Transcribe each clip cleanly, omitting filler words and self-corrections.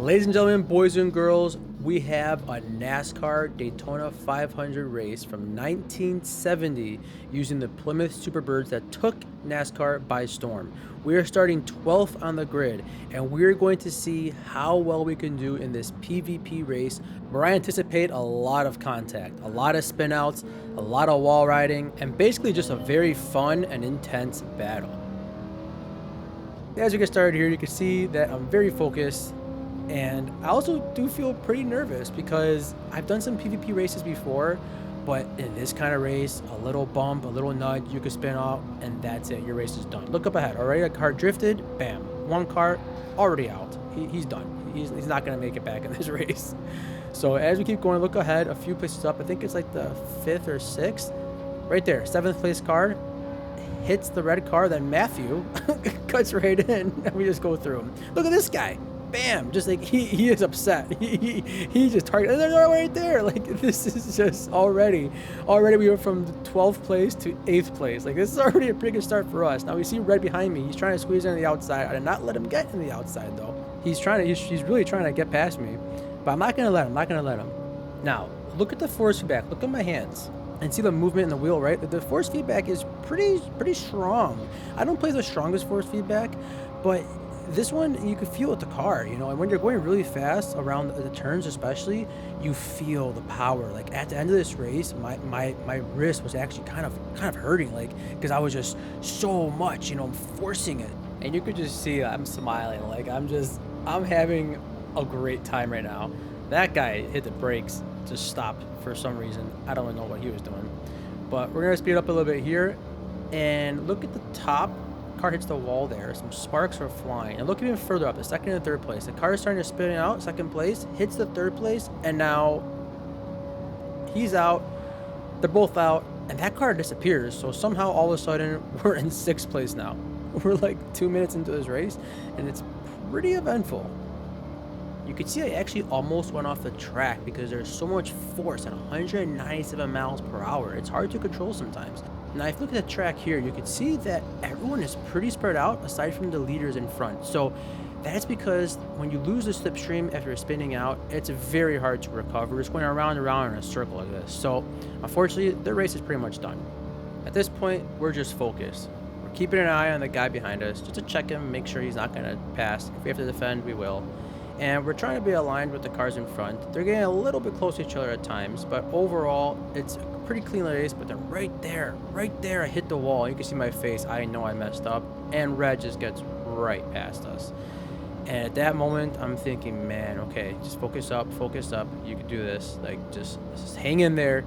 Ladies and gentlemen, boys and girls, we have a NASCAR Daytona 500 race from 1970 using the Plymouth Superbirds that took NASCAR by storm. We are starting 12th on the grid, and we're going to see how well we can do in this PvP race, where I anticipate a lot of contact, a lot of spinouts, a lot of wall riding, and basically just a very fun and intense battle. As we get started here, you can see that I'm very focused. And I also do feel pretty nervous because I've done some PvP races before, but in this kind of race, a little bump, a little nudge, you could spin out, and that's it. Your race is done. Look up ahead. Already a car drifted. Bam. One car already out. He's done. He's not going to make it back in this race. So as we keep going, look ahead. A few places up. I think it's like the 5th or 6th. Right there. 7th place car. Hits the red car. Then Matthew cuts right in. And we just go through him. Look at this guy. Bam! Just like he is upset. He just targeted. They're right there. Like this is just already we were from 12th place to 8th place. Like this is already a pretty good start for us. Now we see red behind me. He's trying to squeeze in on the outside. I did not let him get in the outside though. He's really trying to get past me, but I'm not gonna let him. Now look at the force feedback. Look at my hands and see the movement in the wheel. Right, the force feedback is pretty strong. I don't play the strongest force feedback, but this one you can feel with the car, you know, and when you're going really fast around the turns especially, you feel the power. Like at the end of this race, my wrist was actually kind of hurting, like because I was just so much, you know, forcing it. And you could just see I'm smiling, like I'm having a great time right now. That guy hit the brakes to stop for some reason. I don't know what he was doing, but we're gonna speed up a little bit here and look at the top. Car hits the wall there. Some sparks are flying. And look even further up, the 2nd and 3rd place. The car is starting to spin out. 2nd place hits the 3rd place, and now he's out. They're both out, and that car disappears. So somehow all of a sudden we're in 6th place now. We're like 2 minutes into this race, and it's pretty eventful. You can see I actually almost went off the track because there's so much force at 197 miles per hour. It's hard to control sometimes. Now, if you look at the track here, you can see that everyone is pretty spread out aside from the leaders in front. So that's because when you lose the slipstream after spinning out, it's very hard to recover. It's going around and around in a circle like this. So unfortunately, the race is pretty much done. At this point, we're just focused. We're keeping an eye on the guy behind us just to check him, make sure he's not going to pass. If we have to defend, we will. And we're trying to be aligned with the cars in front. They're getting a little bit close to each other at times, but overall, it's a pretty clean race. But then right there, I hit the wall. You can see my face. I know I messed up. And red just gets right past us. And at that moment, I'm thinking, man, okay, just focus up. You can do this. Like, just hang in there.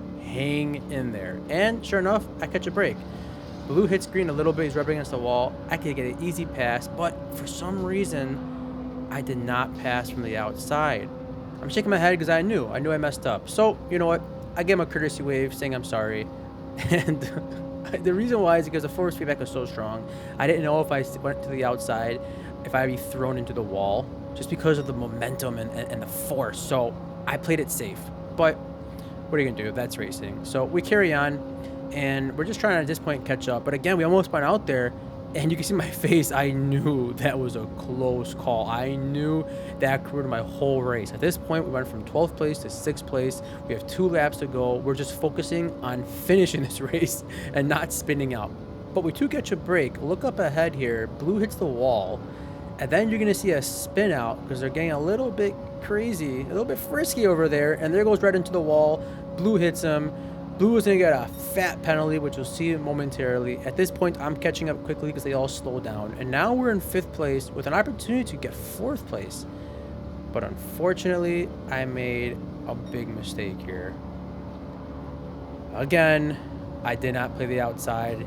And sure enough, I catch a break. Blue hits green a little bit. He's rubbing against the wall. I could get an easy pass, but for some reason, I did not pass from the outside. I'm shaking my head because I knew I messed up. So, you know what? I gave him a courtesy wave saying I'm sorry. And the reason why is because the force feedback was so strong. I didn't know if I went to the outside, if I'd be thrown into the wall just because of the momentum and the force. So I played it safe. But what are you going to do? That's racing. So we carry on, and we're just trying to at this point catch up. But again, we almost went out there. And you can see my face. I knew that was a close call. I knew that crewed my whole race. At this point, we went from 12th place to 6th place. We have 2 laps to go. We're just focusing on finishing this race and not spinning out. But we do catch a break. Look up ahead here. Blue hits the wall. And then you're going to see a spin out because they're getting a little bit crazy, a little bit frisky over there. And there goes right into the wall. Blue hits him. Blue is going to get a fat penalty, which you'll see momentarily. At this point, I'm catching up quickly because they all slow down. And now we're in 5th place with an opportunity to get 4th place. But unfortunately, I made a big mistake here. Again, I did not play the outside.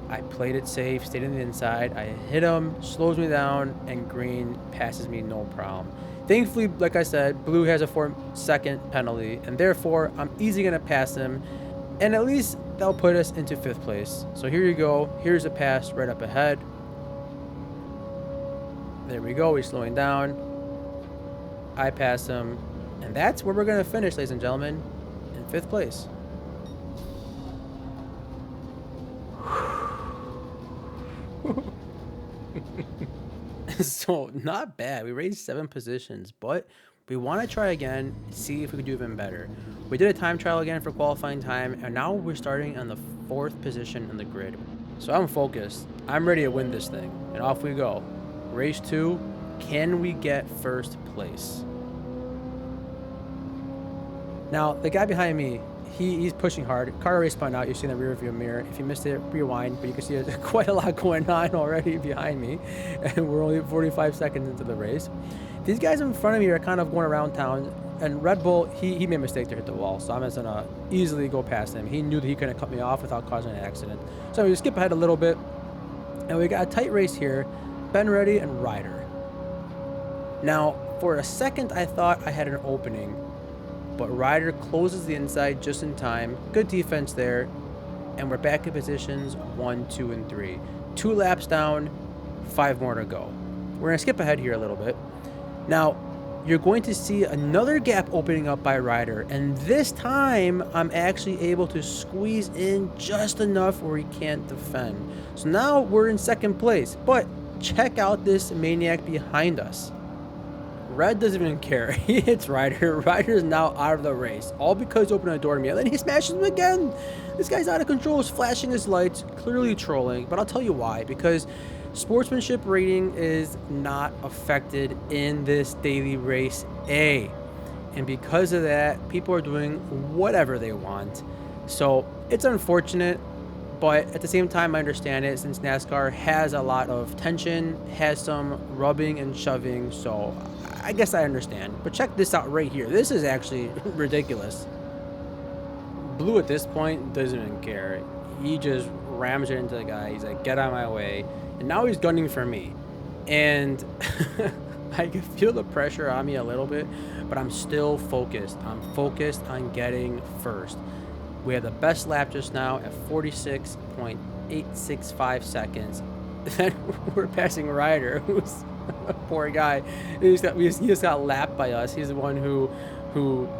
I played it safe, stayed in the inside. I hit him, slows me down, and green passes me no problem. Thankfully, like I said, blue has a 4-second penalty, and therefore, I'm easily going to pass him. And at least that'll put us into 5th place. So here you go. Here's a pass right up ahead. There we go. He's slowing down. I pass him. And that's where we're going to finish, ladies and gentlemen, in 5th place. So not bad. We raised 7 positions, but we want to try again, see if we could do even better. We did a time trial again for qualifying time, and now we're starting on the 4th position in the grid. So I'm focused. I'm ready to win this thing, and off we go. Race 2. Can we get first place? Now, the guy behind me, he's pushing hard. Car already spun out. You see in the rear view mirror. If you missed it, rewind. But you can see there's quite a lot going on already behind me. And we're only 45 seconds into the race. These guys in front of me are kind of going around town. And Red Bull, he made a mistake to hit the wall. So I'm just going to easily go past him. He knew that he couldn't cut me off without causing an accident. So we skip ahead a little bit. And we got a tight race here. Ben Ready and Ryder. Now, for a second, I thought I had an opening. But Ryder closes the inside just in time. Good defense there. And we're back in positions 1, 2, and 3. 2 laps down, 5 more to go. We're going to skip ahead here a little bit. Now, you're going to see another gap opening up by Ryder. And this time, I'm actually able to squeeze in just enough where he can't defend. So now we're in 2nd place. But check out this maniac behind us. Red doesn't even care. He hits Ryder. Ryder is now out of the race. All because he opened a door to me. And then he smashes him again. This guy's out of control. He's flashing his lights. Clearly trolling. But I'll tell you why. Because sportsmanship rating is not affected in this daily race A. And because of that, people are doing whatever they want. So it's unfortunate. But at the same time, I understand it since NASCAR has a lot of tension, has some rubbing and shoving. So I guess I understand. But check this out right here. This is actually ridiculous. Blue at this point doesn't even care. He just rams it into the guy. He's like, get out of my way. And now he's gunning for me. And I can feel the pressure on me a little bit, but I'm still focused. I'm focused on getting first. We have the best lap just now at 46.865 seconds. Then we're passing Ryder, who's a poor guy. He just got lapped by us. He's the one who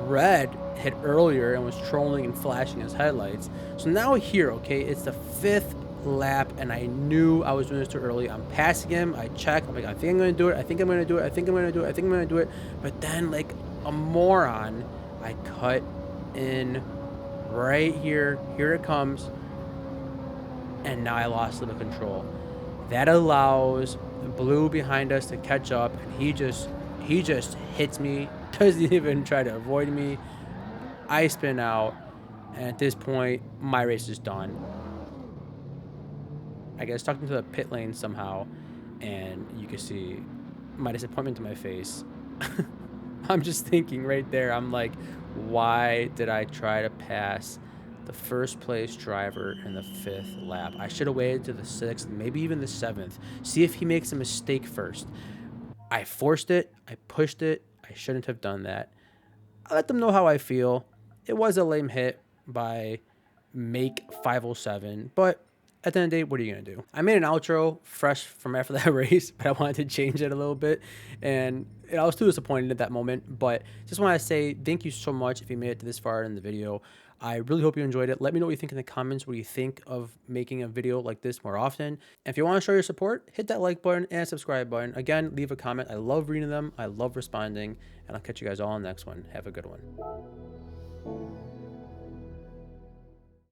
Red hit earlier and was trolling and flashing his headlights. So now here, okay, it's the 5th lap, and I knew I was doing this too early. I'm passing him. I check. I'm like, I think I'm going to do it. I think I'm going to do it. I think I'm going to do it. I think I'm going to do it. But then, like a moron, I cut in right here. Here it comes. And now I lost a little control. That allows the blue behind us to catch up, and he just hits me. Doesn't even try to avoid me. I spin out, and at this point, my race is done. I get stuck into the pit lane somehow, and you can see my disappointment in my face. I'm just thinking right there, I'm like, why did I try to pass the 1st place driver in the 5th lap? I should have waited to the 6th, maybe even the 7th. See if he makes a mistake first. I forced it. I pushed it. I shouldn't have done that. I let them know how I feel. It was a lame hit by Make 507, but at the end of the day, what are you going to do? I made an outro fresh from after that race, but I wanted to change it a little bit. And I was too disappointed at that moment. But just want to say thank you so much if you made it to this far in the video. I really hope you enjoyed it. Let me know what you think in the comments, what you think of making a video like this more often. And if you want to show your support, hit that like button and subscribe button. Again, leave a comment. I love reading them. I love responding. And I'll catch you guys all in the next one. Have a good one.